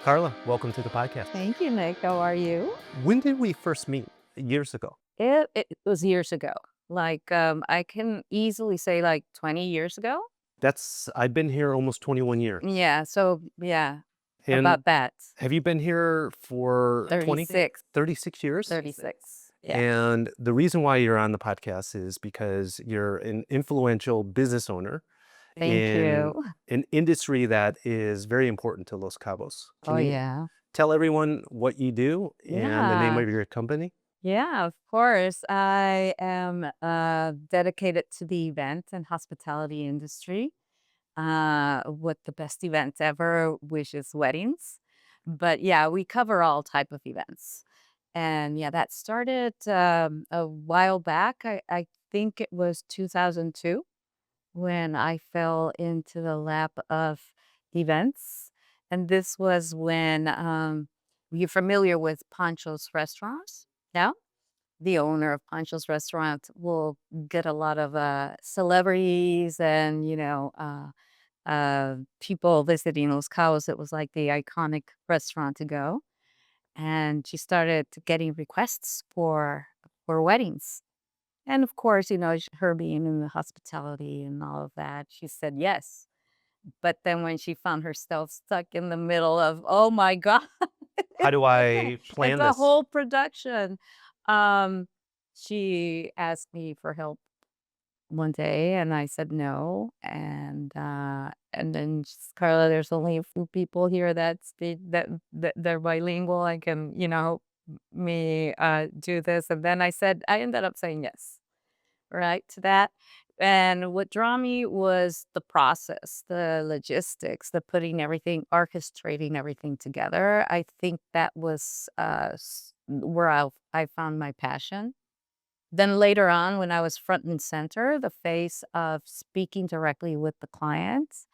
Karla, welcome to the podcast. Thank you, Nick. How are you? When did we first meet? Years ago. It was years ago. I can easily say 20 years ago. I've been here almost 21 years. Yeah. So, yeah, And about that. have you been here for 36. 36 years? 36. Yeah. And the reason why you're on the podcast is because you're an influential business owner Thank in you. an industry that is very important to Los Cabos. Can Oh, you yeah. tell everyone what you do and the name Yeah. of your company? Yeah, of course. I am dedicated to the event and hospitality industry with the best event ever, which is weddings. But yeah, we cover all type of events. And yeah, that started a while back. I think it was 2002 when I fell into the lap of events. And this was when you're familiar with Pancho's restaurants. Yeah. The owner of Pancho's restaurant will get a lot of celebrities and, people visiting Los Cabos. It was like the iconic restaurant to go. And she started getting requests for weddings. And of course, her being in the hospitality and all of that, she said yes. But then when she found herself stuck in the middle of, oh my God, How do I plan it's a this? whole production. Um, she asked me for help one day, and I said no. And then she's, Carla, there's only a few people here that speak that they're bilingual. I can, help me do this. And then I ended up saying yes, right, to that. And what drew me was the process, the logistics, the putting everything, orchestrating everything together. I think that was where I found my passion. Then later on, when I was front and center, the face of speaking directly with the clients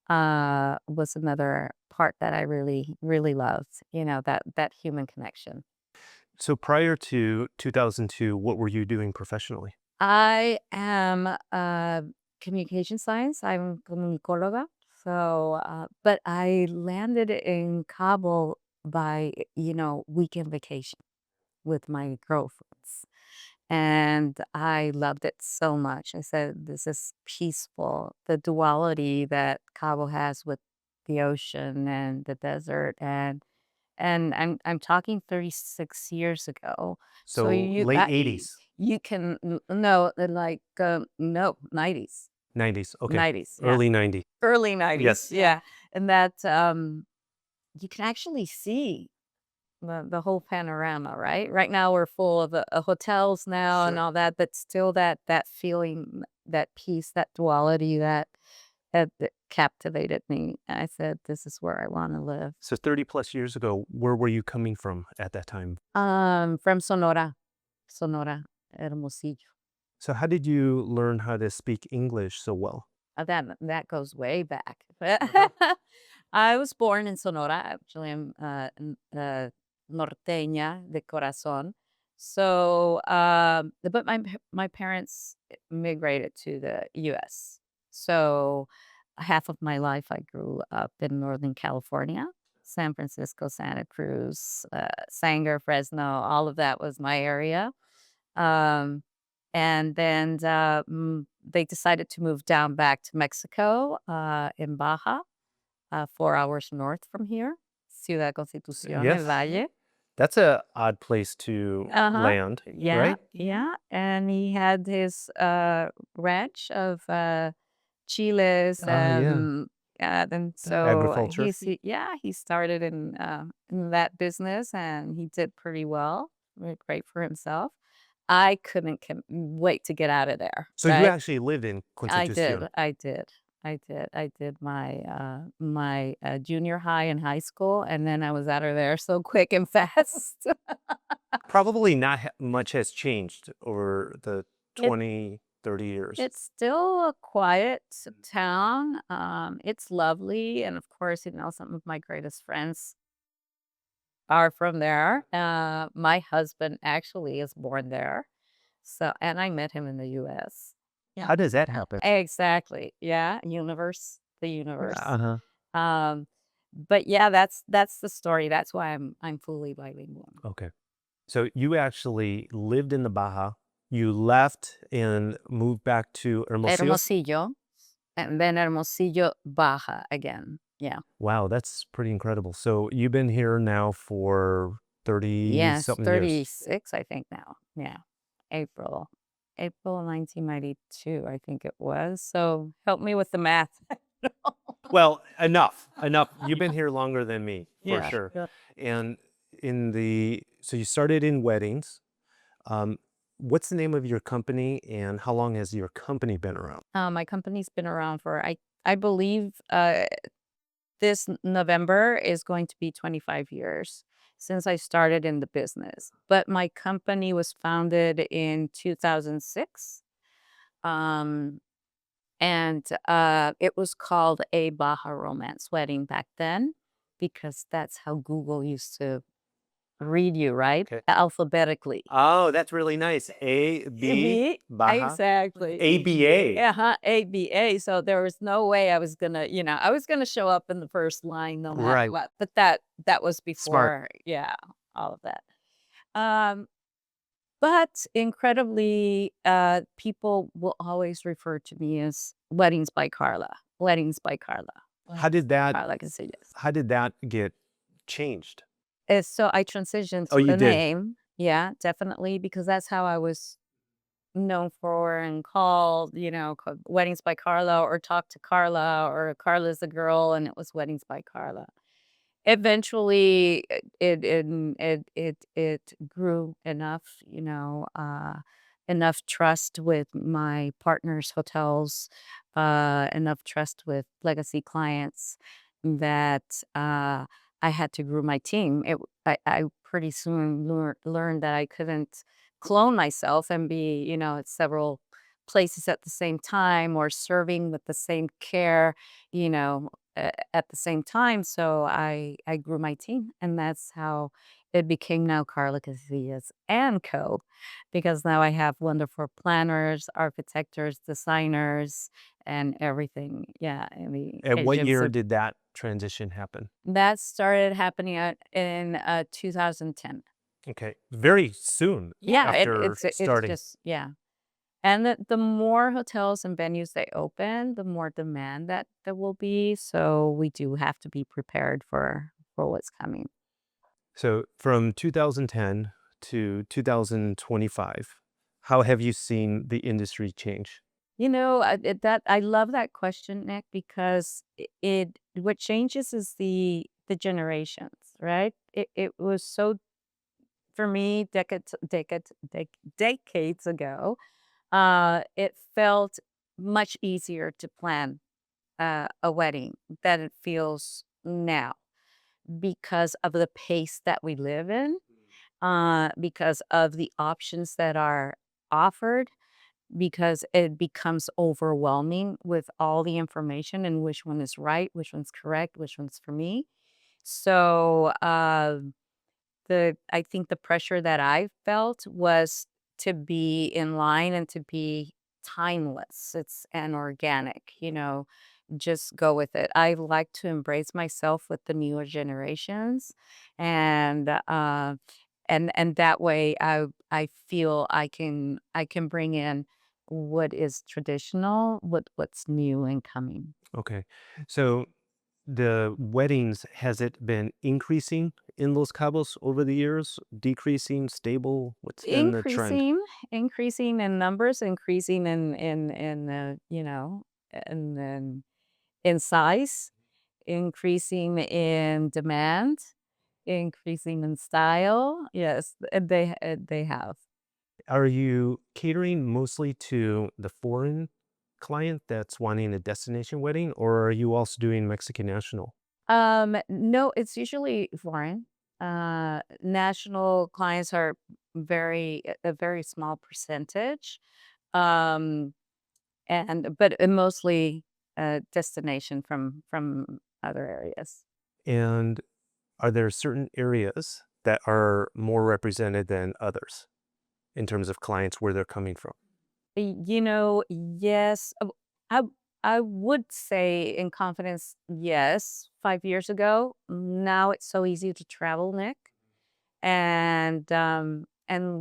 was another part that I really, really loved, that human connection. So prior to 2002, what were you doing professionally? I am communication science. I'm comunicóloga. So, but I landed in Cabo by, weekend vacation with my girlfriends. And I loved it so much. I said, this is peaceful. The duality that Cabo has with the ocean and the desert and I'm talking 36 years ago. So So late 80s, you can no, no, 90s. 90s. Okay. 90s, yeah. Early 90s. Early 90s. Yes. Yeah. And that you can actually see the whole panorama, right? Right now we're full of hotels now and Sure. all that, but still that feeling, that peace, that duality that captivated me. I said, this is where I want to live. So 30 plus years ago, where were you coming from at that time? From Sonora, Hermosillo. So how did you learn how to speak English so well? That goes way back. Uh-huh. I was born in Sonora. Actually, I'm norteña de corazón. So, but my parents migrated to the U.S. So, half of my life I grew up in Northern California, San Francisco, Santa Cruz, Sanger, Fresno. All of that was my area. Um, and then they decided to move down back to Mexico in Baja, 4 hours north from here, Ciudad Constitución, El Yes. Valle. That's a odd place to land, Yeah, right? yeah. And he had his ranch of chiles Yeah. and so Agriculture. he started in that business and he did pretty well, great for himself. I couldn't wait to get out of there. So you Right? actually lived in Constitucion. I did my junior high and high school, and then I was out of there so quick and fast. Probably not much has changed over the It 20, 30 years. It's still a quiet town. It's lovely, and of course, some of my greatest friends are from there. My husband actually is born there, and I met him in the U.S. Yeah, How does that happen? exactly. Yeah, the universe. Uh-huh. Um, But yeah, that's the story. That's why I'm fully bilingual. Okay. So you actually lived in the Baja. You left and moved back to Hermosillo. Hermosillo, and then Hermosillo, Baja again. Yeah. Wow, that's pretty incredible. So you've been here now for 30 Yes, something years. 36, I think now. Yeah. April. April 1992, I think it was. So help me with the math. Well, enough. You've been here longer than me, for Yeah. sure. Yeah. And so you started in weddings. Um, what's the name of your company and how long has your company been around? My company's been around for I believe this November is going to be 25 years since I started in the business. But my company was founded in 2006. Um, and it was called a Baja Romance Wedding back then because that's how Google used to read you, right? Okay. Alphabetically. Oh, that's really nice. B Baja. exactly. ABA. Uh-huh, ABA, so there was no way I was gonna, I was gonna show up in the first line no matter Right. what, but that was Smart. before, yeah, all of that. Um, but incredibly, people will always refer to me as Weddings by Karla, Weddings by Karla, How did that Karla Casillas. how did that get changed? So I transitioned Oh, to you the did. name, yeah, definitely, because that's how I was known for and called, Weddings by Karla or Talk to Karla or Karla's the girl and it was Weddings by Karla. Eventually it grew enough, enough trust with my partner's hotels, enough trust with legacy clients that I had to grow my team. I pretty soon learned that I couldn't clone myself and be, at several places at the same time or serving with the same care, you know, at the same time. So I grew my team, and that's how it became now Karla Casillas and Co. Because now I have wonderful planners, architects, designers, and everything. Yeah, I mean, And what agents. year did that transition happen? That started happening in 2010. Okay. Very soon Yeah, after it's starting. just yeah. And the more hotels and venues they open, the more demand that there will be, so we do have to be prepared for what's coming. So from 2010 to 2025, how have you seen the industry change? I love that question, Nick, because it what changes is the generations, right? It was so for me decades ago, it felt much easier to plan a wedding than it feels now because of the pace that we live in, because of the options that are offered, because it becomes overwhelming with all the information and which one is right, which one's correct, which one's for me. So I think the pressure that I felt was to be in line and to be timeless. It's and organic, just go with it. I like to embrace myself with the newer generations and and that way I feel I can bring in what is traditional, what's new and coming. Okay. So the weddings, has it been increasing in Los Cabos over the years? Decreasing, stable? What's been the trend? Increasing, increasing in numbers, increasing in size, increasing in demand, increasing in style. Yes, they have. Are you catering mostly to the foreign client that's wanting a destination wedding, or are you also doing Mexican national? No, it's usually foreign. National clients are a very small percentage. Um, and but mostly destination from other areas. And are there certain areas that are more represented than others in terms of clients where they're coming from? Yes, I I would say in confidence, yes, 5 years ago. Now it's so easy to travel, Nick. And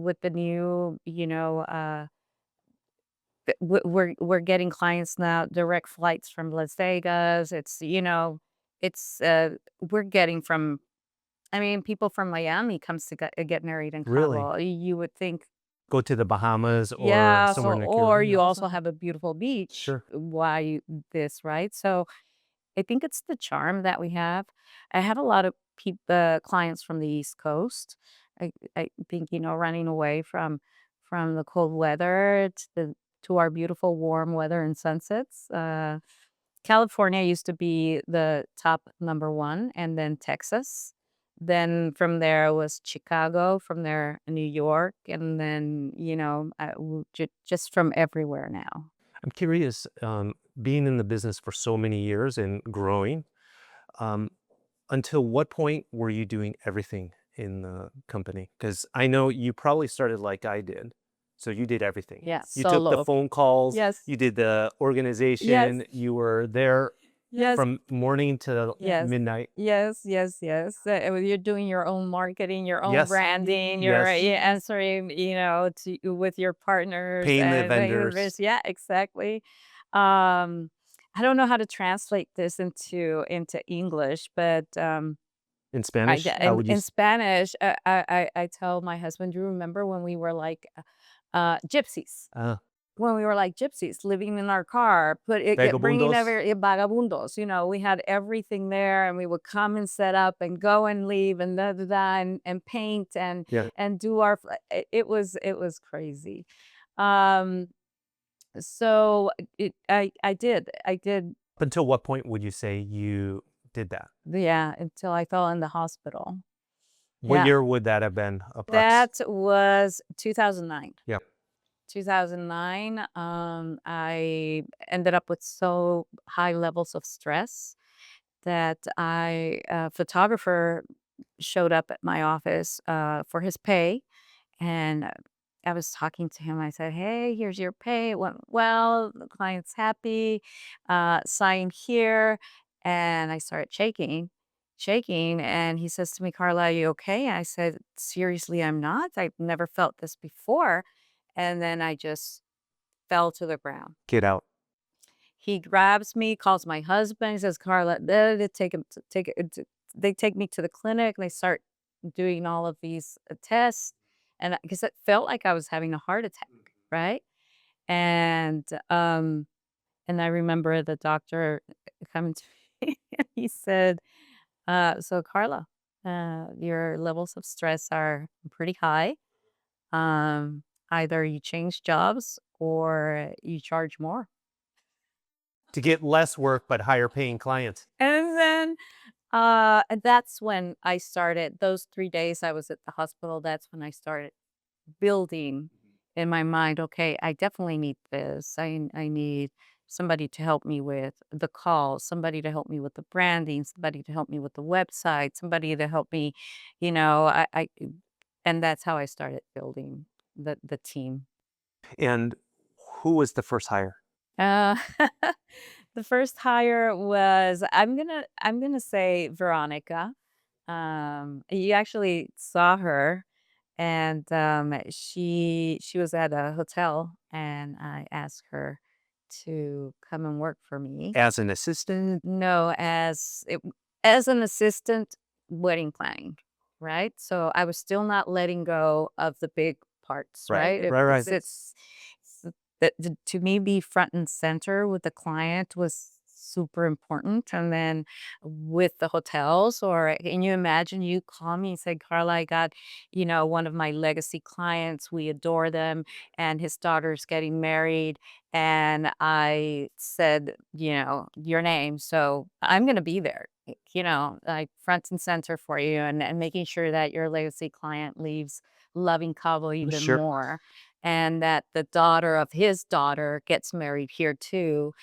with the new, we're getting clients now, direct flights from Las Vegas. It's we're getting from, I mean, people from Miami comes to get married in Really? Cabo. You would think, Go to the Bahamas or yeah, somewhere so in the or Caribbean. you Yeah. also have a beautiful beach. Sure. Why this, right? So I think it's the charm that we have. I had a lot of clients from the East Coast. I think, running away from the cold weather to our beautiful warm weather and sunsets. California used to be the top number one, and then Texas. Then from there was Chicago, from there New York, and then, just from everywhere now. I'm curious, being in the business for so many years and growing, um, until what point were you doing everything in the company? Because I know you probably started like I did. So you did everything. Yeah, You took the solo. phone calls, Yes. you did the Yes. organization, you were there Yes. from morning to Yes. midnight. Yes, yes, yes. You're doing your own marketing, your own Yes. branding, you're Yes. answering, with your partners Paying the and vendors yeah, exactly. Um, I don't know how to translate this into English, but in Spanish. How would you? in Spanish, I tell my husband, "Do you remember when we were like gypsies?" When we were like gypsies living in our car, bringing Vagabundos? vagabundos, we had everything there, and we would come and set up and go and leave and da da da and paint Yeah. and do our. It was crazy. Um, so I did, Up until what point would you say you did that? yeah, until I fell in the hospital. What Yeah, year would that have been approx? that was 2009. Yeah. 2009, I ended up with so high levels of stress that a photographer showed up at my office for his pay. And I was talking to him. I said, "Hey, here's your pay. It went well. The client's happy. Sign here." And I started shaking. And he says to me, "Karla, are you okay?" I said, "Seriously, I'm not. I've never felt this before." And then I just fell to the ground. Get out. He grabs me, calls my husband. He says, "Karla, they take him to take it. They take me to the clinic. They start doing all of these tests, and because it felt like I was having a heart attack, right?" And and I remember the doctor coming to me. And he said, "So Karla, your levels of stress are pretty high. Either you change jobs or you charge more." To get less work, but higher paying clients. And then and that's when I started those 3 days I was at the hospital. That's when I started building in my mind, "Okay, I definitely need this. I need somebody to help me with the calls, somebody to help me with the branding, somebody to help me with the website, somebody to help me, I and that's how I started building the team. And who was the first hire? Uh, the first hire was, I'm gonna say Veronica. You actually saw her, and she was at a hotel, and I asked her to come and work for me. As an assistant? No, as an assistant wedding planning, right? So I was still not letting go of the big parts, Right. right? Right, right. S- that to me be front and center with the client was super important. And then with the hotels, or can you imagine, you call me and say, "Karla, I got, one of my legacy clients. We adore them, and his daughter's getting married, and I said, your name. So I'm going to be there, like front and center for you, and making sure that your legacy client leaves loving Cabo even Sure. more, and that the daughter of his daughter gets married here too."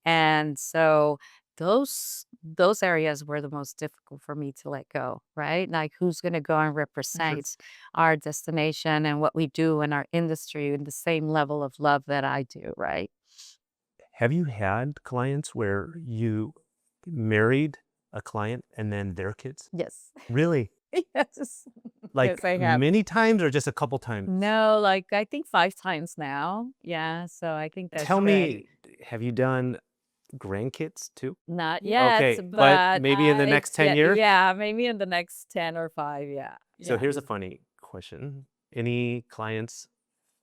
And so those areas were the most difficult for me to let go, right? Like, who's going to go and Sure. represent our destination and what we do in our industry in the same level of love that I do, right? Have you had clients where you married a client and then their kids? Yes. Really? Yes. Yes, Like I have. many times or just a couple times? No, like, I think 5 times now. Yeah, so I think that's Tell good. me, have you done grandkids too? Not yet, Okay, but but, maybe in the next it's 10 years? yeah, maybe in the next 10 or 5, yeah, So yeah. here's a funny question. Any clients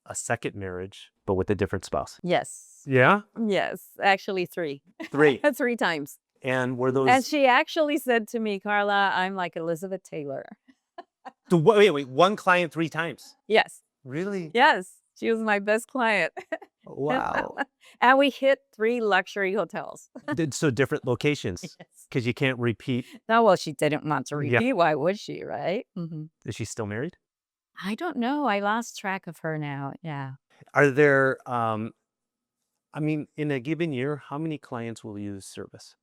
a second marriage, but with a different spouse? Yes. Yeah? Yes, actually 3. 3. 3 times. And were And those she actually said to me, "Karla, I'm like Elizabeth Taylor." wait, 1 client 3 times? Yes, Really? yes, she was my best client. Wow. And we hit 3 luxury hotels. So different locations Yes. because you can't repeat. No, well, she didn't want to Yeah. repeat, why would she, right? Mhm. Is she still married? I don't know, I lost track of her now, yeah. Are there, I mean, in a given year, how many clients will use service?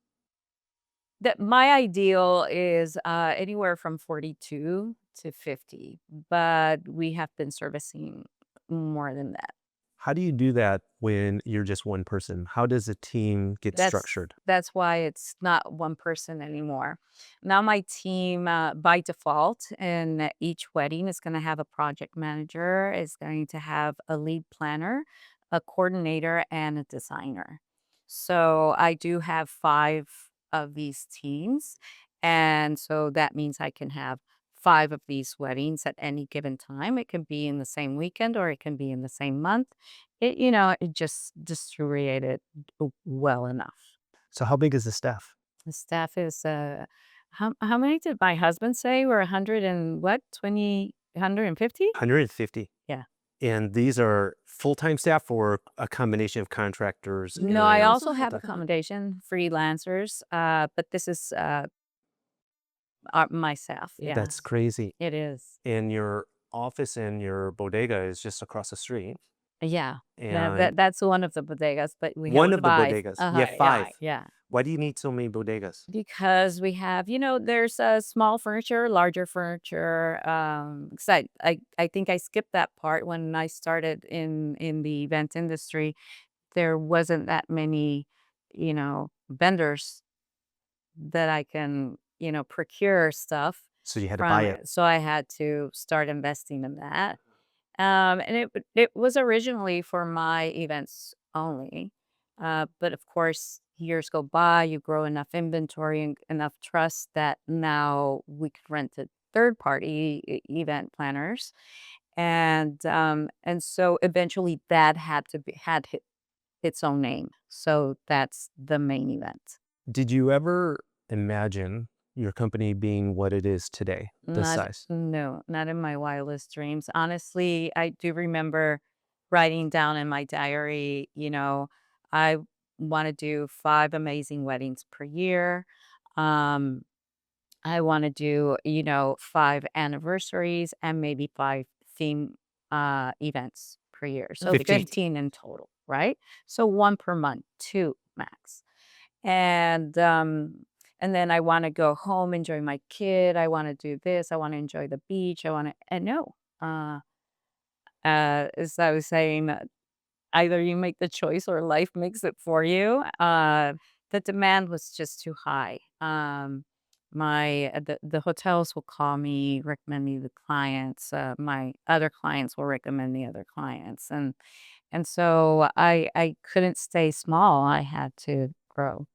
That my ideal is, anywhere from 42 to 50, but we have been servicing more than that. How do you do that when you're just one person? How does a team get That's structured? that's why it's not one person anymore. Now my team, by default, in each wedding is gonna have a project manager, is going to have a lead planner, a coordinator, and a designer. So I do have 5 of these teams, and so that means I can have 5 of these weddings at any given time. It can be in the same weekend or it can be in the same month. It just distributed well enough. So how big is the staff? The staff is, how many did my husband say? We're 100 and what? 20, 150? 150. Yeah. And these are full-time staff or a combination of contractors No, I and also have full-time? accommodation, freelancers, but this is, my staff. That's Yes, crazy. it is. And your office and your bodega is just across the street. Yeah. And That's one of the bodegas, but we have one of the 5. bodegas, you Uh-huh, have yeah, 5. yeah. Why do you need so many bodegas? Because we have, there's small furniture, larger furniture. 'Cause I think I skipped that part when I started in the event industry. There wasn't that many, vendors that I can, procure stuff So you had to buy from. it. So I had to start investing in that. And it was originally for my events only, but of course, years go by, you grow enough inventory and enough trust that now we could rent to third party event planners, and so eventually that had its own name. So that's the main event. Did you ever imagine your company being what it is today, this Not size? No, not in my wildest dreams. Honestly, I do remember writing down in my diary, I want to do 5 amazing weddings per year. Um, I want to do, 5 anniversaries and maybe 5 theme events per year. So 15. 15 in total, right? So 1 per month, 2 max. And, um, and then I wanna go home, enjoy my kid, I wanna do this, I wanna enjoy the beach, I wanna and no. As I was saying, either you make the choice or life makes it for you. The demand was just too high. The hotels will call me, recommend me the clients, my other clients will recommend the other clients, and so I couldn't stay small, I had to grow.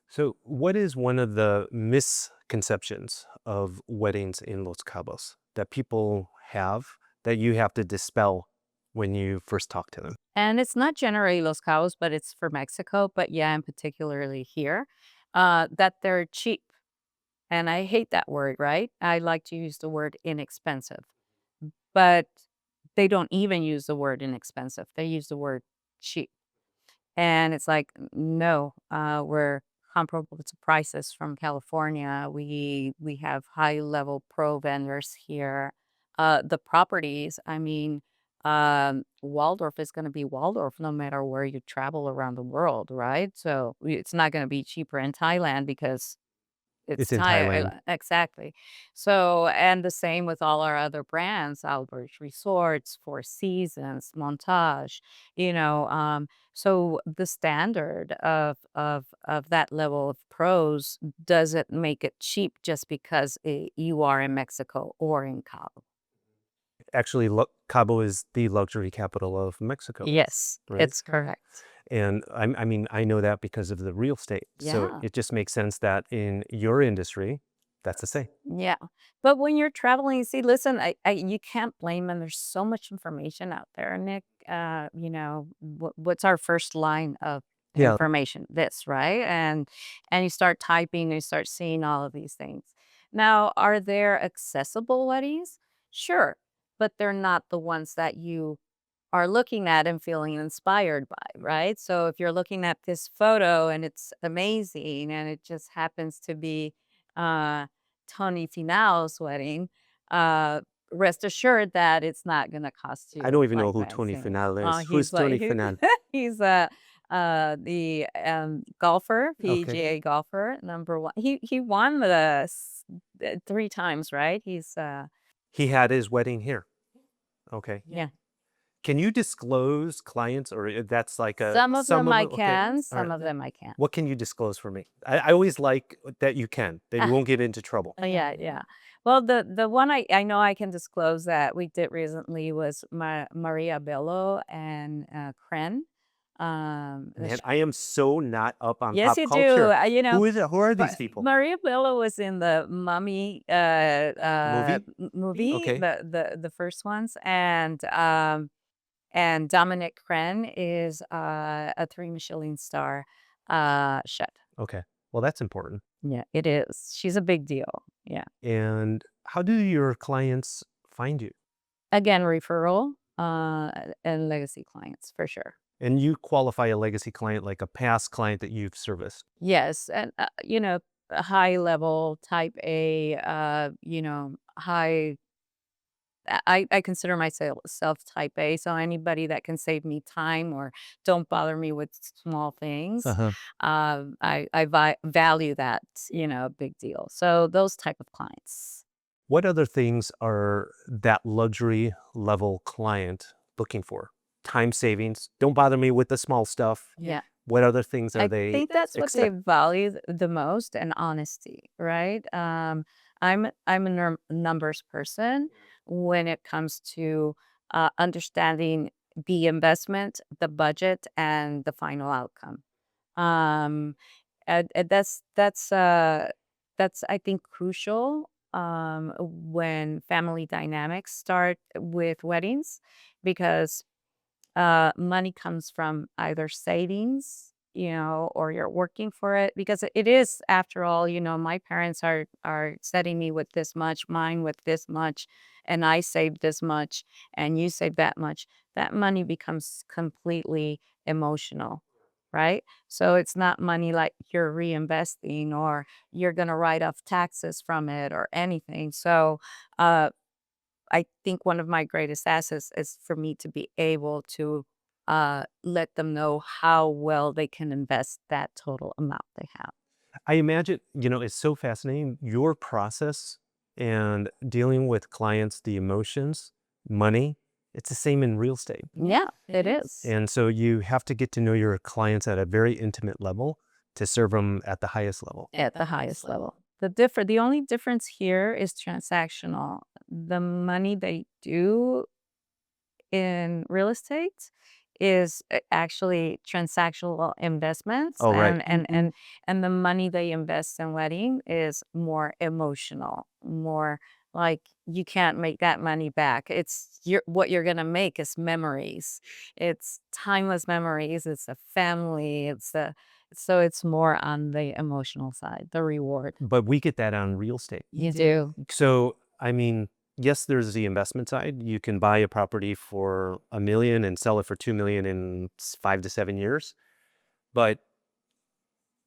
So, what is one of the misconceptions of weddings in Los Cabos that people have that you have to dispel when you first talk to them? And it's not generally Los Cabos, but it's for Mexico, but yeah, and particularly here, that they're cheap. And I hate that word, right? I like to use the word inexpensive, but they don't even use the word inexpensive. They use the word cheap. And it's like, no, we're comparable to prices from California. We have high level pro vendors here. The properties, I mean, Waldorf is going to be Waldorf no matter where you travel around the world, right? So it's not going to be cheaper in Thailand because It's in Thailand. Exactly. So, and the same with all our other brands, Albert Resorts, Four Seasons, Montage, you know, so the standard of that level of pros doesn't make it cheap just because you are in Mexico or in Cabo. Actually, Cabo is the luxury capital of Mexico, Yes, right? it's correct. And I mean, I know that because of the real estate. So Yeah. it just makes sense that in your industry, that's the same. Yeah. But when you're traveling, see, listen, you can't blame them. There's so much information out there, Nick. What's our first line of Yeah. information? This, right? And you start typing, and you start seeing all of these things. Now, are there accessible weddings? Sure, but they're not the ones that you are looking at and feeling inspired by, right? So if you're looking at this photo and it's amazing and it just happens to be uh, Tony Finau's wedding, uh, rest assured that it's not going to cost I you don't even know like who that. Tony Finau is. Who's He's like Tony Finau? he's the golfer, Okay. PGA golfer, number one. He won the 3 times, right? He had his wedding here. Okay. Yeah. Can you disclose clients, or that's like Some of some them of I them? Okay. can, All some right. of them I can't. What can you disclose for me? I always like that you can, that you Ah, won't get into trouble. yeah, yeah. Well, the one I know I can disclose that we did recently was Maria Bello and Kren. The Man, I am so not up on Yes, pop you do. culture. You know, Who is it? Who are these but people? Maria Bello was in the Mummy Movie? movie, Okay. the first ones, and Dominic Kren is a 3 Michelin star chef. Okay. Well, that's important. Yeah, it is. She's a big deal. Yeah. And how do your clients find you? Again, referral and legacy clients for sure. And you qualify a legacy client like a past client that you've serviced. Yes, and a high level type A, high. I consider myself type A, so anybody that can save me time or don't bother me with small things, Uh-huh. I value that, big deal. So those type of clients. What other things are that luxury level client looking for? Time savings. Don't bother me with the small stuff. Yeah. What other things are I they think that's what they expect? value the most, and honesty, right? I'm a numbers person when it comes to understanding the investment, the budget, and the final outcome. Um, and that's I think crucial when family dynamics start with weddings, because money comes from either savings, or you're working for it, because it is, after all, my parents are setting me with this much, mine with this much, and I saved this much, and you saved that much. That money becomes completely emotional, right? So it's not money like you're reinvesting or you're going to write off taxes from it or anything. So, uh, I think one of my greatest assets is for me to be able to let them know how well they can invest that total amount they have. I imagine, it's so fascinating. Your process and dealing with clients, the emotions, money, it's the same in real estate. Yeah, it is. And so you have to get to know your clients at a very intimate level to serve them at the highest level. At the highest level. The only difference here is transactional. The money they do in real estate is actually transactional investments, Oh, right. and the money they invest in wedding is more emotional, more like you can't make that money back. What you're gonna make is memories. It's timeless memories. It's a family. So it's more on the emotional side, the reward. But we get that on real estate. You do. So, I mean, yes, there's the investment side. You can buy a property for $1 million and sell it for $2 million in 5 to 7 years. But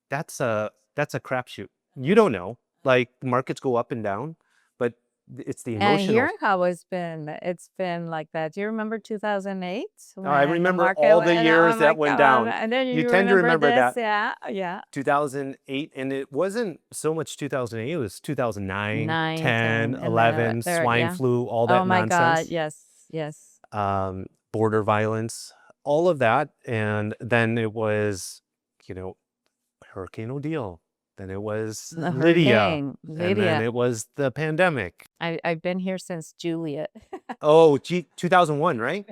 that's a crapshoot. You don't know. Like, markets go up and down, but it's the And here emotional. in Cabo, it's been like that. Do you remember 2008 I when the remember market all the went, oh years my that went God, down. and then You you tend to remember remember this? that. Yeah, yeah. 2008, and it wasn't so much 2008, it was 2009, 9, 10, 10, and then 11, there, swine yeah. flu, all Oh that my God, nonsense, yes, yes. border violence, all of that. And then it was, you know, Hurricane Odile, then it was The Lydia, hurricane, and then Lydia. it was the pandemic. I've been here since Juliet. Oh, gee, 2001, right?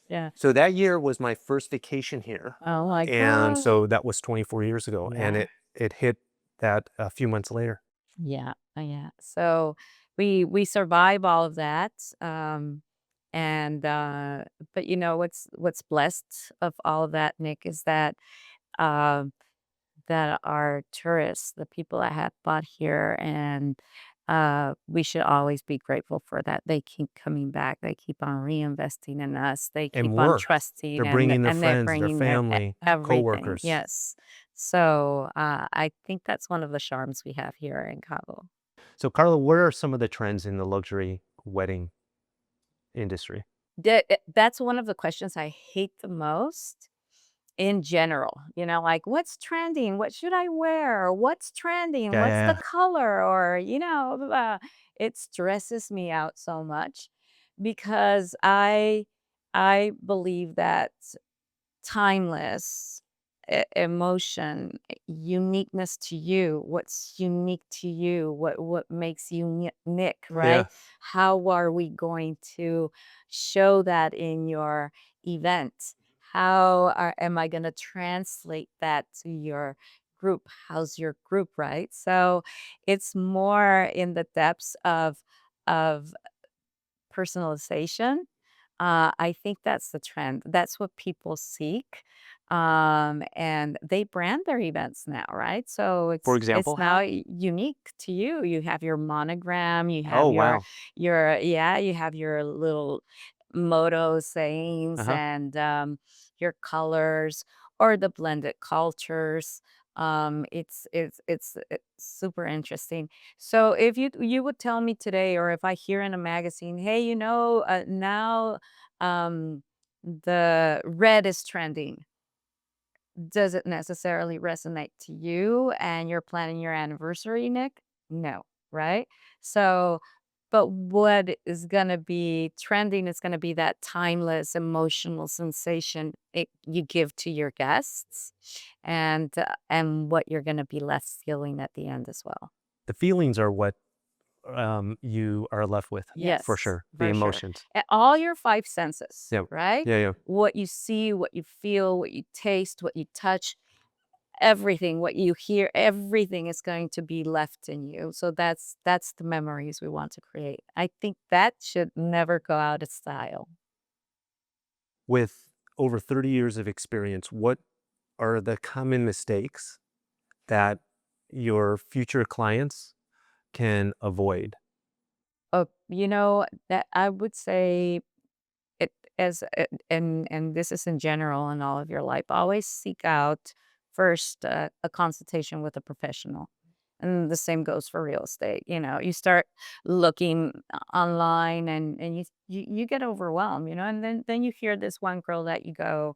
Yeah. So that year was my first vacation here. Oh my And God. so that was 24 years ago. And Yeah. it hit that a few months later. Yeah, yeah. So we survive all of that, and but you know what's blessed of all of that, Nick, is that um, that our tourists, the people that have bought here, and we should always be grateful for that. They keep coming back. They keep on reinvesting in us. They And keep on more. trusting, They're bringing their and they're friends, their bringing their family, everything. coworkers. Yes. So I think that's one of the charms we have here in Cabo. So, Karla, what are some of the trends in the luxury wedding industry? That's one of the questions I hate the most in general. You know, like what's trending? What should I wear? What's trending? Yeah, What's the yeah, color? Or, it stresses me out so much because I believe that timeless emotion, uniqueness to you, what's unique to you, what makes you Nick, yeah. right? How are we going to show that in your event? Am I going to translate that to your group? How's your group, right? So it's more in the depths of personalization. I think that's the trend. That's what people seek. And they brand their events now, right? So For it's example, now how? unique to you. You have your monogram, you Oh, have wow. you have your little motto sayings Uh-huh. and your colors or the blended cultures. It's super interesting. So if you would tell me today, or if I hear in a magazine, hey, now the red is trending, does it necessarily resonate to you and you're planning your anniversary, Nick? No, right? So, but what is going to be trending is going to be that timeless emotional sensation you give to your guests, and what you're going to be left feeling at the end as well. The feelings are what you are left with, for Yes, sure. The for sure. emotions. All your 5 senses, Yeah. right? Yeah, yeah. What you see, what you feel, what you taste, what you touch, everything, what you hear, everything is going to be left in you. So that's the memories we want to create. I think that should never go out of style. With over 30 years of experience, what are the common mistakes that your future clients can avoid? That I would say it and this is in general in all of your life. Always seek out first a consultation with a professional. And the same goes for real estate. You start looking online and you get overwhelmed, and then you hear this one girl that you go,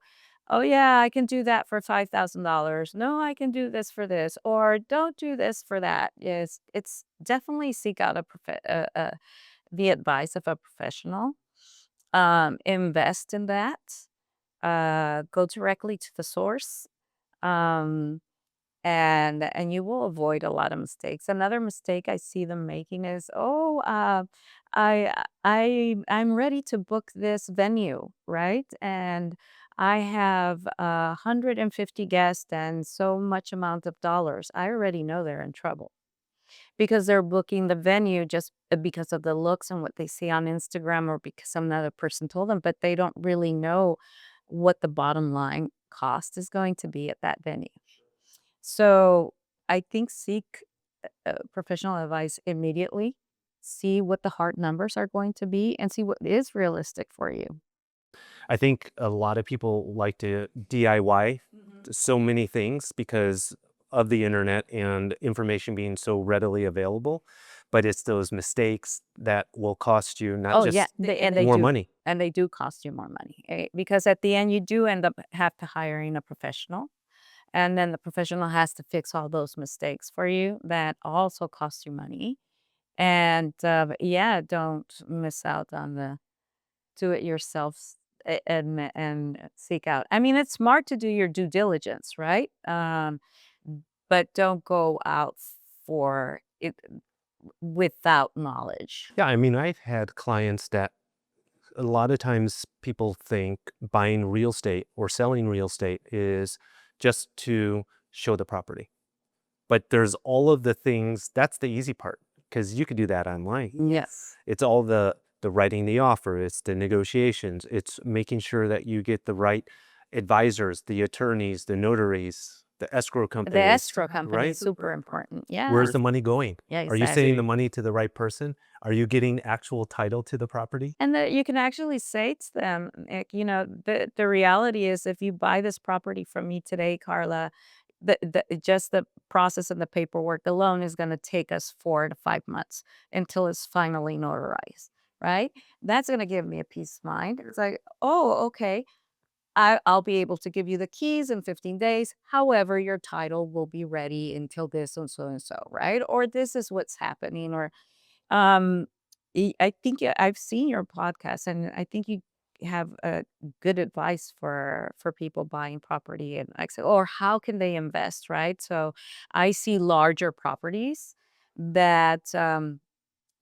"Oh yeah, I can do that for $5,000. No, I can do this for this, or don't do this for that." Yes, it's definitely seek out the advice of a professional. Invest in that. Go directly to the source. Um, and you will avoid a lot of mistakes. Another mistake I see them making is, "Oh, I'm ready to book this venue, right? And I have 150 guests and so much amount of dollars." I already know they're in trouble because they're booking the venue just because of the looks and what they see on Instagram, or because some other person told them, but they don't really know what the bottom line cost is going to be at that venue. So I think seek professional advice immediately. See what the hard numbers are going to be and see what is realistic for you. I think a lot of people like to DIY so many things because of the internet and information being so readily available. but it's those mistakes that will cost you not Oh, yeah, just they more do, money. and they do cost you more money, because at the end, you do end up have to hiring a professional, and then the professional has to fix all those mistakes for you. That also costs you money, and, yeah, don't miss out on the do it yourself and seek out. I mean, it's smart to do your due diligence, right? But don't go out for it without knowledge. Yeah, I mean, I've had clients that a lot of times people think buying real estate or selling real estate is just to show the property. But there's all of the things, that's the easy part because you could do that online. Yes. It's all the writing the offer, it's the negotiations, it's making sure that you get the right advisors, the attorneys, the notaries, the escrow The companies, escrow company right? is super important. Where's Yeah. the money going? Yeah, Are you sending the exactly. money to the right person? Are you getting actual title to the property? And that you can actually say to them, the reality is if you buy this property from me today, Carla, just the process and the paperwork alone is going to take us 4 to 5 months until it's finally notarized, right? That's going to give me a peace of mind. It's like, oh, okay. I'll be able to give you the keys in 15 days. However, your title will be ready until this and so, right? Or this is what's happening, or um, I think I've seen your podcast, and I think you have good advice for people buying property and like, or how can they invest, right? So I see larger properties that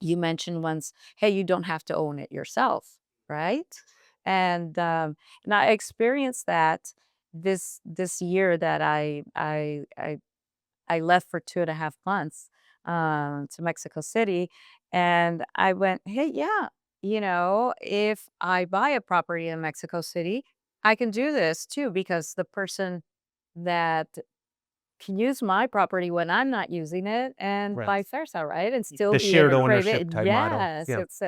you mentioned once. Hey, you don't have to own it yourself, right? And I experienced that this year that I left for 2.5 months, to Mexico City, and I went, "Hey, yeah, if I buy a property in Mexico City, I can do this too because the person that can use my property when I'm not using it and Right. vice versa, right? And still The be in shared a private." ownership type model. Yes, Yeah. it's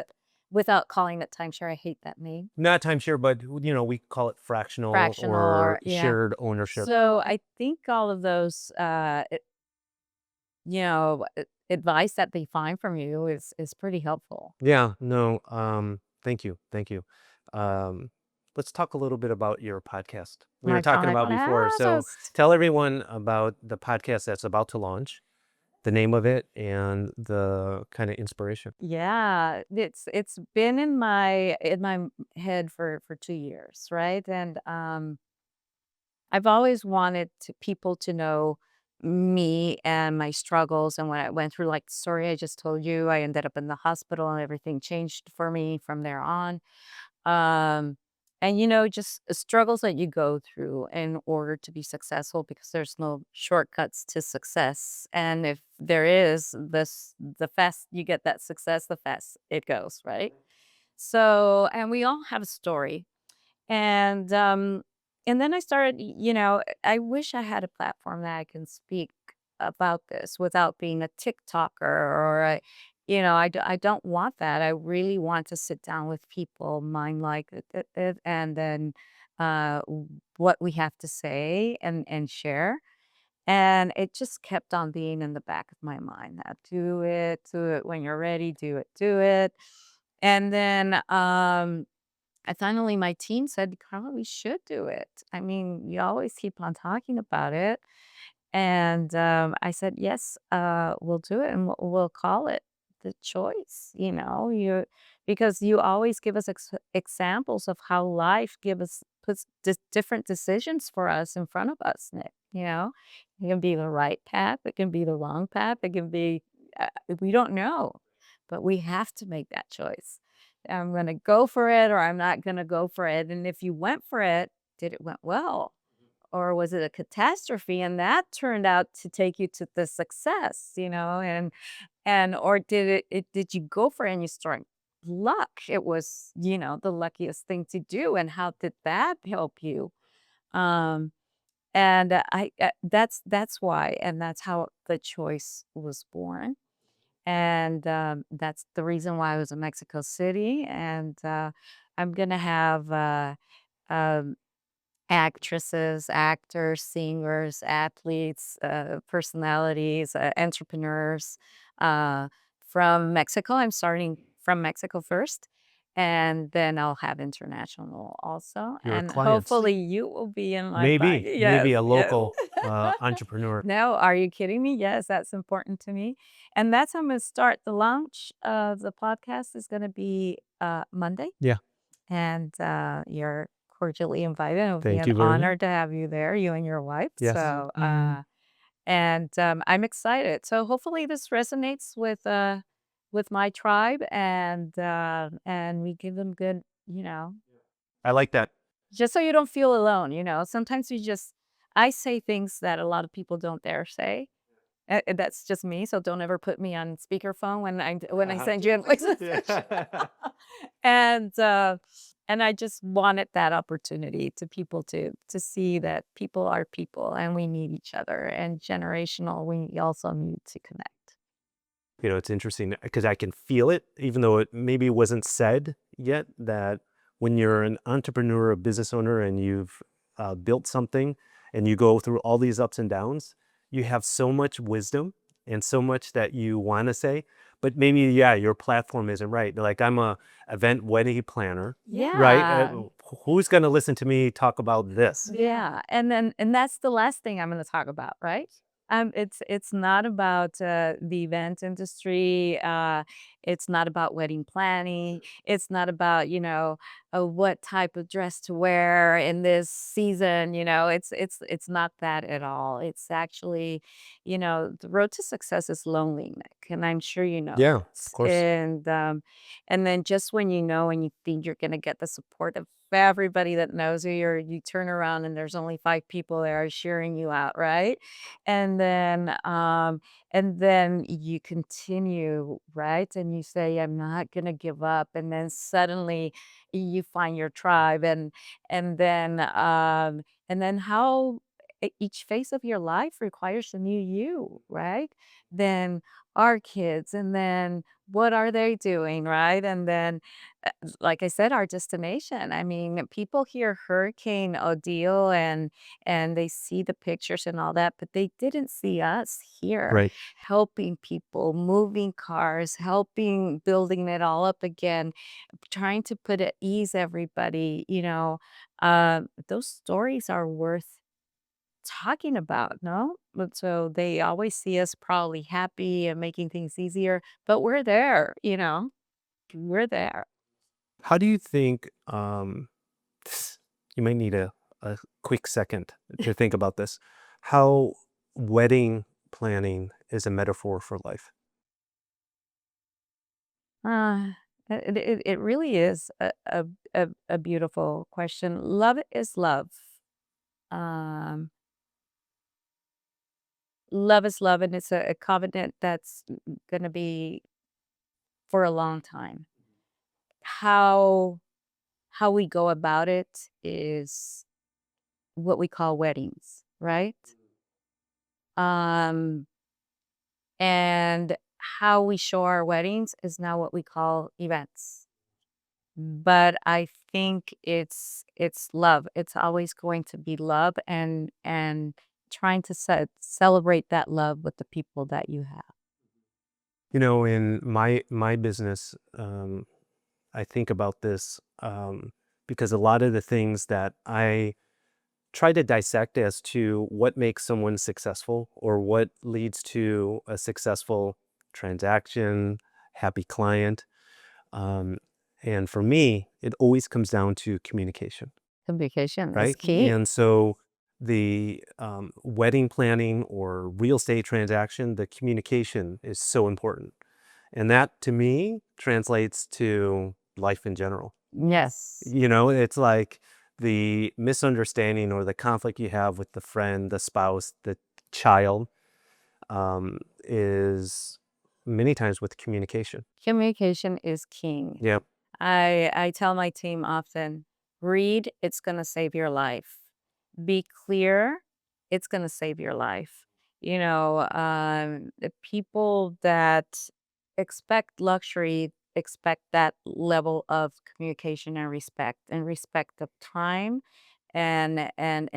without calling it timeshare. I hate that name. Not timeshare, but we call it fractional Fractional or or yeah. shared ownership. So I think all of those advice that they find from you is pretty helpful. Yeah, no, thank you. Thank you. Um, let's talk a little bit about your podcast. We were My talking about before. So podcast. tell everyone about the podcast that's about to launch, the name of it, and the kind of inspiration. Yeah, it's been in my head for 2 years, right? And I've always wanted people to know me and my struggles and what I went through. Like the story I just told you, I ended up in the hospital and everything changed for me from there on. Um, and just struggles that you go through in order to be successful because there's no shortcuts to success. And if there is, the fast you get that success, the fast it goes, right? So, and we all have a story. And then I started, I wish I had a platform that I can speak about this without being a TikToker or I don't want that. I really want to sit down with people, mind like it, and then what we have to say and share. And it just kept on being in the back of my mind. That do it when you're ready, do it, do it. And then I finally, my team said, Carla, we should do it. I mean, you always keep on talking about it. And I said, yes, we'll do it and we'll call it the choice, because you always give us examples of how life puts different decisions for us in front of us, Nick. It can be the right path, it can be the wrong path, it can be, we don't know, but we have to make that choice. I'm going to go for it or I'm not going to go for it. And if you went for it, did it went well? Or was it a catastrophe and that turned out to take you to the success, and or did you go for it and you start luck? It was, the luckiest thing to do. And how did that help you? Um, and that's why, and that's how the choice was born. And that's the reason why I was in Mexico City. And I'm gonna have um, actresses, actors, singers, athletes, personalities, entrepreneurs, uh, from Mexico. I'm starting from Mexico first, and then I'll have international also. Your And clients. hopefully you will be in my Maybe, podcast. Yes, maybe a yes. local entrepreneur. No, are you kidding me? Yes, that's important to me. And that's how I'm going to start. The launch of the podcast is going to be Monday. Yeah. And you're cordially invited. It would be Thank an you very much. honor to have you there, you and your wife. Yes. So, and I'm excited. So hopefully this resonates with my tribe, and we give them good, I like that. just so you don't feel alone. Sometimes I say things that a lot of people don't dare say. That's just me, so don't ever put me on speakerphone when I send you a voice message. And, uh, and I just wanted that opportunity to people to see that people are people and we need each other, and generational, we also need to connect. It's interesting because I can feel it, even though it maybe wasn't said yet, that when you're an entrepreneur, a business owner, and you've built something and you go through all these ups and downs, you have so much wisdom and so much that you want to say, but maybe, yeah, your platform isn't right. Like I'm a event wedding planner, right? Yeah. Who's going to listen to me talk about this? Yeah, and that's the last thing I'm gonna talk about, right? It's not about the event industry. It's not about wedding planning. It's not about what type of dress to wear in this season. It's not that at all. It's actually, the road to success is lonely, Nick, and I'm sure you know Yeah, of this. course. And then just when you know and you think you're gonna get the support of everybody that knows you, or you turn around and there's only 5 people there cheering you out, right? And then, you continue, right? And you say, "I'm not gonna give up," and then suddenly you find your tribe, and then, how each phase of your life requires a new you, right? Then our kids, and then what are they doing, right? And then like I said, our destination. I mean, people hear Hurricane Odile and they see the pictures and all that, but they didn't see us here Right. helping people, moving cars, helping building it all up again, trying to put at ease everybody. Those stories are worth talking about, no? But so they always see us probably happy and making things easier, but we're there, we're there. How do you think, you might need a quick second to think about this, how wedding planning is a metaphor for life? It really is a beautiful question. Love is love. Um, love is love, and it's a covenant that's going to be for a long time. How how we go about it is what we call weddings, right? Um, and how we show our weddings is now what we call events. But I think it's love. It's always going to be love, and trying to celebrate that love with the people that you have. In my business, I think about this because a lot of the things that I try to dissect as to what makes someone successful or what leads to a successful transaction, happy client. Um, and for me, it always comes down to communication, Communication is right? key. And so the wedding planning or real estate transaction, the communication is so important. And that to me translates to life in general. Yes. It's like the misunderstanding or the conflict you have with the friend, the spouse, the child is many times with communication. Communication is king. Yep. I tell my team often, read, it's going to save your life. Be clear, it's going to save your life. The people that expect luxury expect that level of communication and respect of time and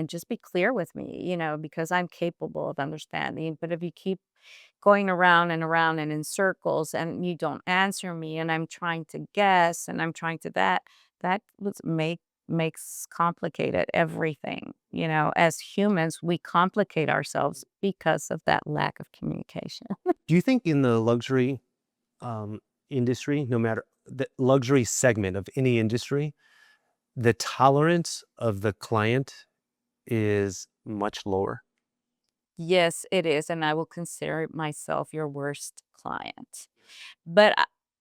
just be clear with me, because I'm capable of understanding. But if you keep going around and around and in circles and you don't answer me and I'm trying to guess and I'm trying to that was makes complicated everything. As humans, we complicate ourselves because of that lack of communication. Do you think in the luxury um, industry, no matter the luxury segment of any industry, the tolerance of the client is much lower? Yes, it is, and I will consider myself your worst client. But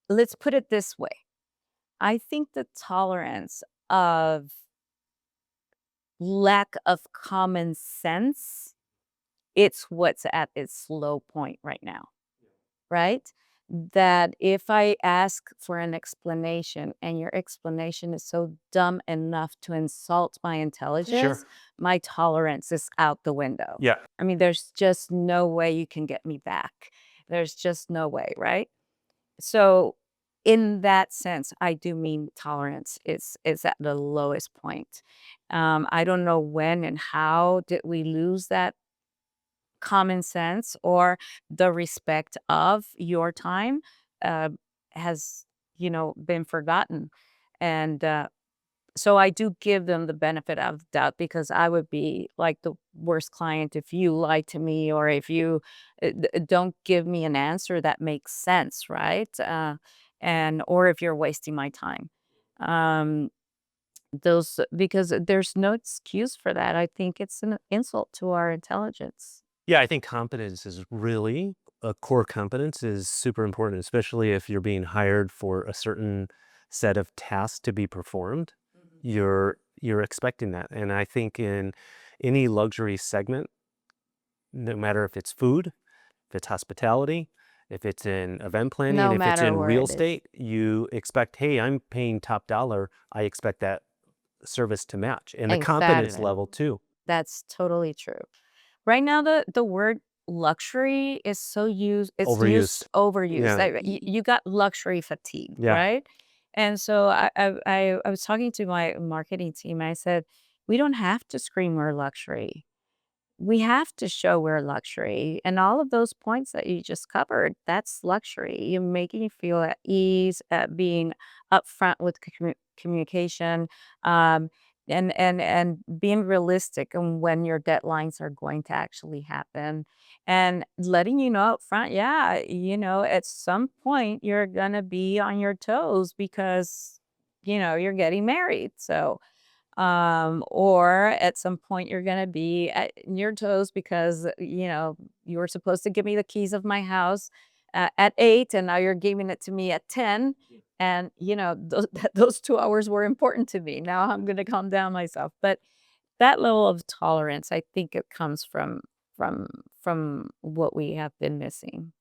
let's put it this way. I think the tolerance of lack of common sense, it's what's at its low point right now, right? That if I ask for an explanation and your explanation is so dumb enough to insult my intelligence, Sure. my tolerance is out the window. Yeah. I mean, there's just no way you can get me back. There's just no way, right? So in that sense, I do mean tolerance is at the lowest point. I don't know when and how did we lose that common sense or the respect of your time uh, has been forgotten. And so I do give them the benefit of the doubt because I would be like the worst client if you lie to me or if you don't give me an answer that makes sense, right? And or if you're wasting my time. Um, those because there's no excuse for that. I think it's an insult to our intelligence. Yeah, I think competence is really a core competence is super important, especially if you're being hired for a certain set of tasks to be performed. You're expecting that. And I think in any luxury segment, no matter if it's food, if it's hospitality, if it's in event planning, and No if it's matter in where real it is. estate, you expect, hey, I'm paying top dollar. I expect that service to match. And the competence Exactly. level too. That's totally true. Right now, the word luxury is it's used Overused. overused. Yeah. You got luxury fatigue, Yeah. right? And so I was talking to my marketing team. I said, we don't have to scream we're luxury. We have to show we're luxury. And all of those points that you just covered, that's luxury. You're making you feel at ease, at being upfront with communication, um, and being realistic on when your deadlines are going to actually happen. And letting you know up front, yeah, at some point you're gonna be on your toes because you're getting married. So or at some point you're gonna be at your toes because, you were supposed to give me the keys of my house at 8 and now you're giving it to me at 10. And, those 2 hours were important to me. Now I'm gonna calm down myself. But that level of tolerance, I think it comes from from what we have been missing.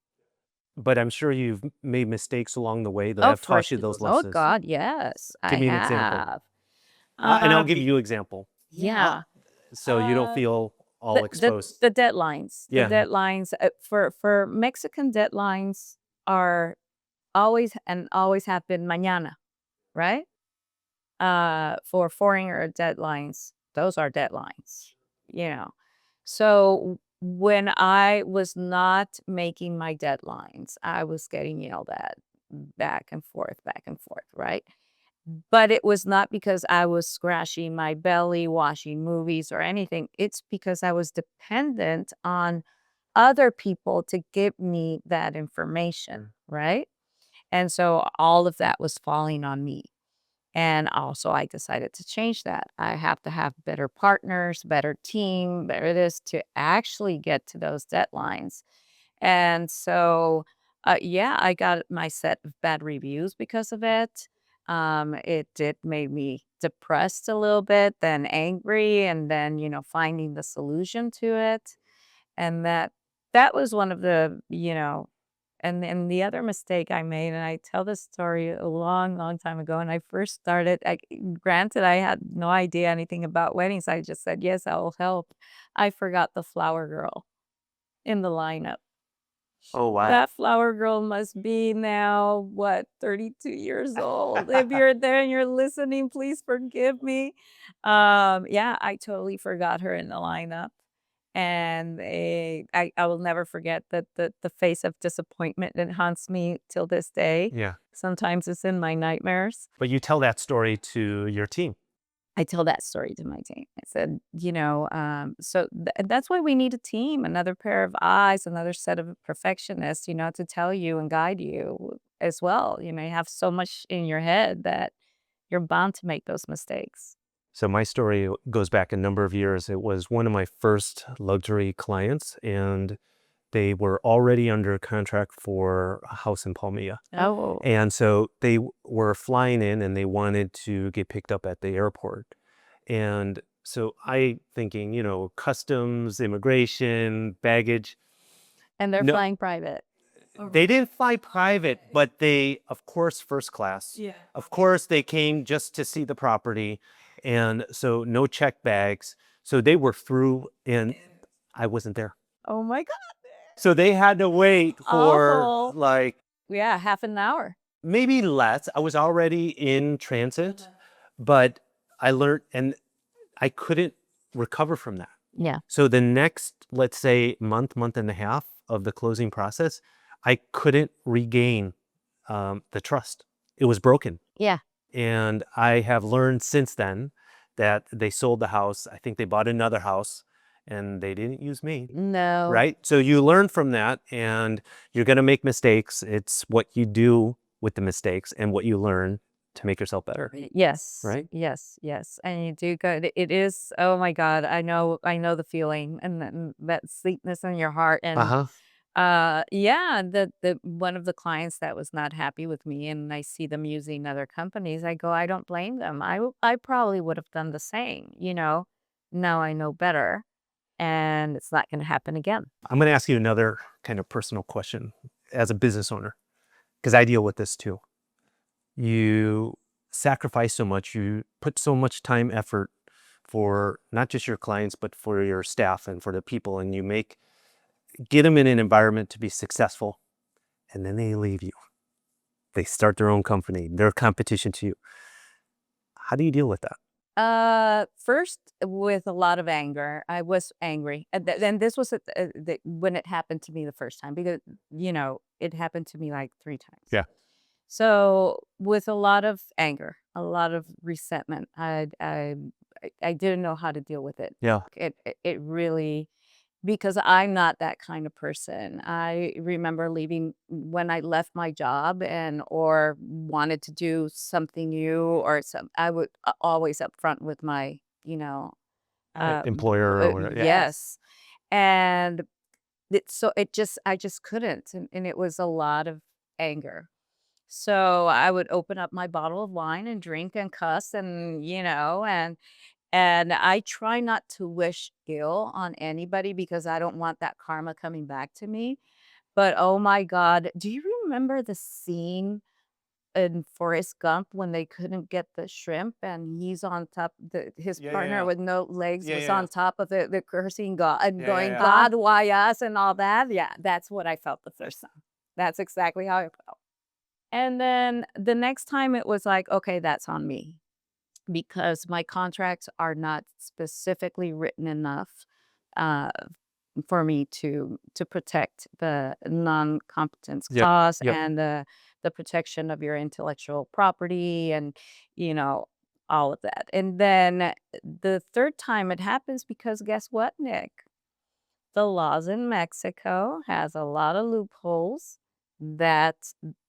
But I'm sure you've made mistakes along the way that Oh, have for taught you sure. those Oh lessons. God, yes, I Give me an example. have. And I'll Um, give you example, yeah. so you don't Uh feel all The the exposed. the deadlines the Yeah. deadlines, for Mexican deadlines are always have been mañana, right? For foreigner deadlines, those are deadlines, you know? So, when I was not making my deadlines, I was getting yelled at back and forth, right? But it was not because I was scratching my belly, watching movies or anything. It's because I was dependent on other people to give me that information, right? And so all of that was falling on me. And also I decided to change that. I have to have better partners, better team, better this to actually get to those deadlines. And so, yeah, I got my set of bad reviews because of it. It did make me depressed a little bit, then angry, and then, finding the solution to it. And that was one of the, and then the other mistake I made, and I tell this story a long, long time ago. When I first started, granted, I had no idea anything about weddings. I just said, yes, I will help. I forgot the flower girl in the lineup. Oh, wow. That flower girl must be now, what, 32 years old. If you're there and you're listening, please forgive me. Yeah, I totally forgot her in the lineup. And I will never forget the face of disappointment that haunts me till this day. Yeah. Sometimes it's in my nightmares. But you tell that story to your team. I tell that story to my team. I said, that's why we need a team, another pair of eyes, another set of perfectionists, to tell you and guide you as well. You have so much in your head that you're bound to make those mistakes. So my story goes back a number of years. It was one of my first luxury clients, and they were already under contract for a house in Palmilla. Oh, And so they were flying in and they wanted to get picked up at the airport. And so I thinking, customs, immigration, baggage. and they're No, flying private. they didn't fly private, but they, of course, first class. Yeah. Of course, they came just to see the property. And so no check bags. So they were through and I wasn't there. Oh my God. So they had to wait for Awful. like Yeah, half an hour. maybe less. I was already in transit, but I learned and I couldn't recover from that. Yeah. So the next, let's say, month and a half of the closing process, I couldn't regain the trust. It was broken. Yeah. And I have learned since then that they sold the house. I think they bought another house and they didn't use me. No. Right? So you learn from that and you're going to make mistakes. It's what you do with the mistakes and what you learn to make yourself better. Yes. Right? Yes. Yes. And you do good. It is. Oh my God. I know. I know the feeling and that sleepness in your heart. And Uh-huh. yeah, the one of the clients that was not happy with me, and I see them using other companies. I go, I don't blame them. I probably would have done the same. Now I know better, and it's not going to happen again. I'm going to ask you another kind of personal question as a business owner, because I deal with this too. You sacrifice so much, you put so much time, effort for not just your clients, but for your staff and for the people, and get them in an environment to be successful, and then they leave you. They start their own company, they're competition to you. How do you deal with that? First with a lot of anger. I was angry, and this was when it happened to me the first time because it happened to me like 3 times. Yeah. So with a lot of anger, a lot of resentment, I didn't know how to deal with it. Yeah. It really, because I'm not that kind of person. I remember leaving when I left my job or wanted to do something new or I would always upfront with my, Employer or whatever. Yeah. yes. And I just couldn't. And it was a lot of anger. So I would open up my bottle of wine and drink and cuss and I try not to wish ill on anybody because I don't want that karma coming back to me. But oh my God, do you remember the scene in Forrest Gump when they couldn't get the shrimp and he's on top, his Yeah, yeah, partner yeah. with no legs Yeah, was yeah, on top of the cursing God and yeah, going, yeah. God, why us and all that? Yeah, that's what I felt the first time. That's exactly how I felt. And then the next time it was like, okay, that's on me because my contracts are not specifically written enough uh, for me to protect the non-competence Yep, clause yep. and the protection of your intellectual property and you know all of that. And then the third time it happens because guess what, Nick? The laws in Mexico has a lot of loopholes that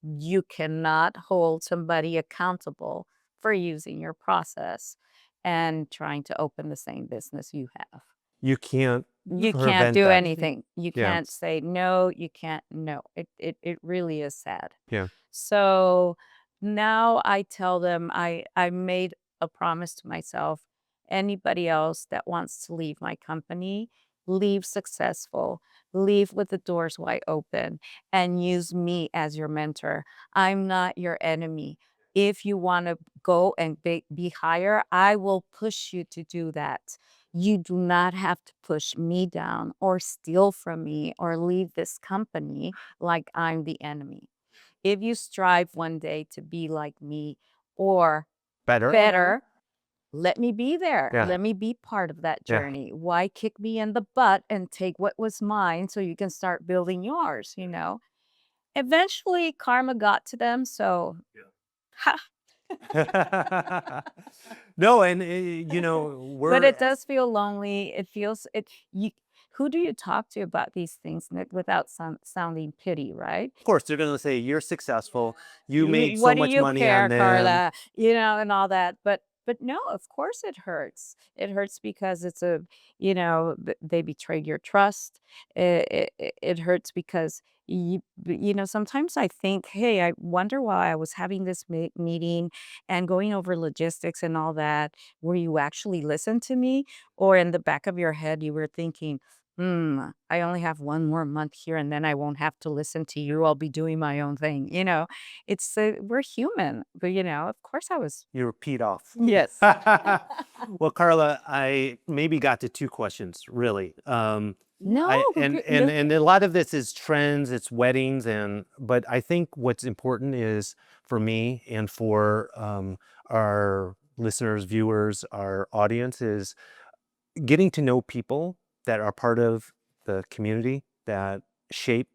you cannot hold somebody accountable for using your process and trying to open the same business you have. You can't You can't prevent do that. anything. You Yeah. can't say no, you can't no. It really is sad. Yeah. So now I tell them I made a promise to myself. Anybody else that wants to leave my company, leave successful, leave with the doors wide open, and use me as your mentor. I'm not your enemy. If you want to go and be higher, I will push you to do that. You do not have to push me down or steal from me or leave this company like I'm the enemy. If you strive one day to be like me or Better? better, let me be there. Yeah. Let me be part of that Yeah. journey. Why kick me in the butt and take what was mine so you can start building yours, you know? Eventually, karma got to them, so ha. No, and But we're it does feel lonely. It feels it you who do you talk to about these things, Nick, without sounding pity, right? of course they're gonna say you're successful, you made so What do much you money on care, them. Karla? And all that. But no, of course it hurts. It hurts because they betrayed your trust. It hurts because sometimes I think, hey, I wonder why I was having this meeting and going over logistics and all that. Were you actually listened to me? Or in the back of your head, you were thinking, I only have one more month here and then I won't have to listen to you. I'll be doing my own thing. We're human, but of course I was. You were peed off. Yes. Well, Karla, I maybe got to two questions, really. No, And a lot of this is trends, it's weddings, but I think what's important is for me and for our listeners, viewers, our audience is getting to know people that are part of the community that shape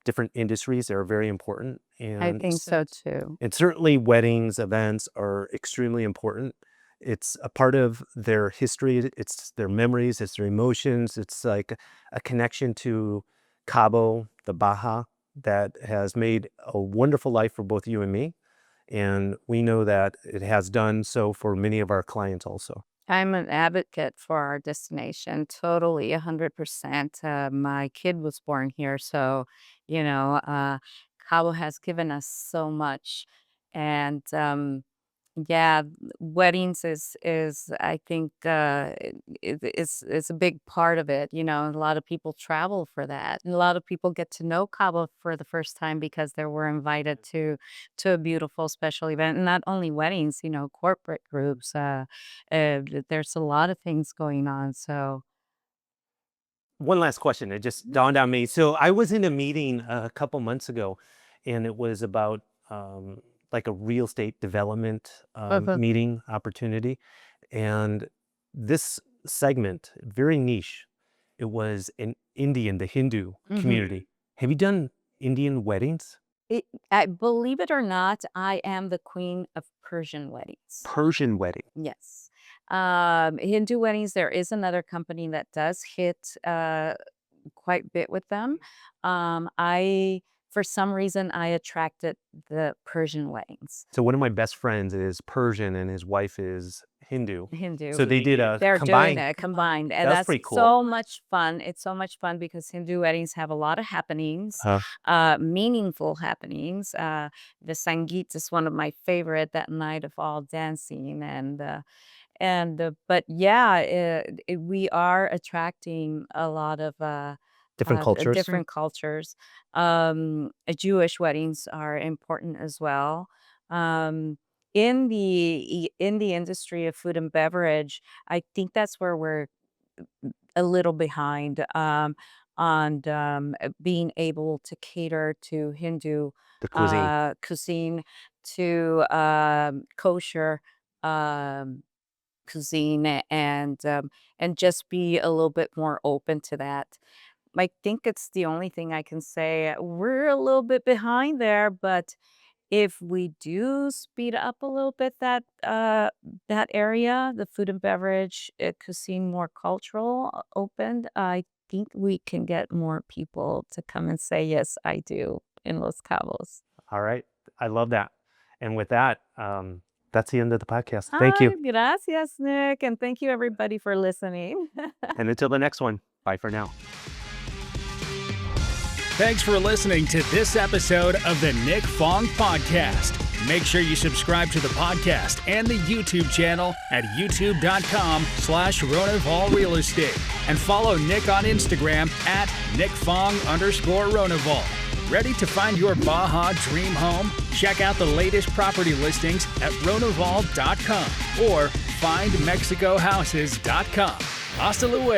different industries that are very important. I think so too. And certainly weddings, events are extremely important. It's a part of their history, it's their memories, it's their emotions. It's like a connection to Cabo, the Baja, that has made a wonderful life for both you and me. And we know that it has done so for many of our clients also. I'm an advocate for our destination, totally, 100%. My kid was born here, so, Cabo has given us so much. And yeah, weddings is I think it's a big part of it. A lot of people travel for that, and a lot of people get to know Cabo for the first time because they were invited to a beautiful special event. And not only weddings, corporate groups. There's a lot of things going on. So One last question. It just dawned on me. So I was in a meeting a couple months ago, and it was about like a real estate development Mhm. meeting opportunity. And this segment, very niche, it was an Indian, the Hindu Mhm. community. Have you done Indian weddings? I believe it or not, I am the queen of Persian weddings. Persian wedding. Yes. Hindu weddings, there is another company that does hit quite a bit with them. For some reason, I attracted the Persian weddings. So one of my best friends is Persian and his wife is Hindu. Hindu. So they did a They're doing combined. it combined, and That's that's pretty cool. so much fun. It's so much fun because Hindu weddings have a lot of happenings, Huh. meaningful happenings. The Sangeet is one of my favorite, that night of all dancing, but yeah, we are attracting a lot of Different cultures. different cultures. Jewish weddings are important as well. Um, in the industry of food and beverage, I think that's where we're a little behind on being able to cater to Hindu The cuisine. cuisine, to kosher cuisine, and just be a little bit more open to that. I think it's the only thing I can say. We're a little bit behind there, but if we do speed up a little bit that area, the food and beverage, cuisine, more cultural, opened, I think we can get more people to come and say, yes, I do in Los Cabos. All right. I love that. And with that, that's the end of the podcast. Thank you. Ay, gracias, Nick, and thank you everybody for listening. And until the next one, bye for now. Thanks for listening to this episode of the Nick Fong Podcast. Make sure you subscribe to the podcast and the YouTube channel at youtube.com/Ronaval Real Estate and follow Nick on Instagram at NickFong_Ronaval. Ready to find your Baja dream home? Check out the latest property listings at Ronaval.com or findmexicohouses.com. Hasta luego.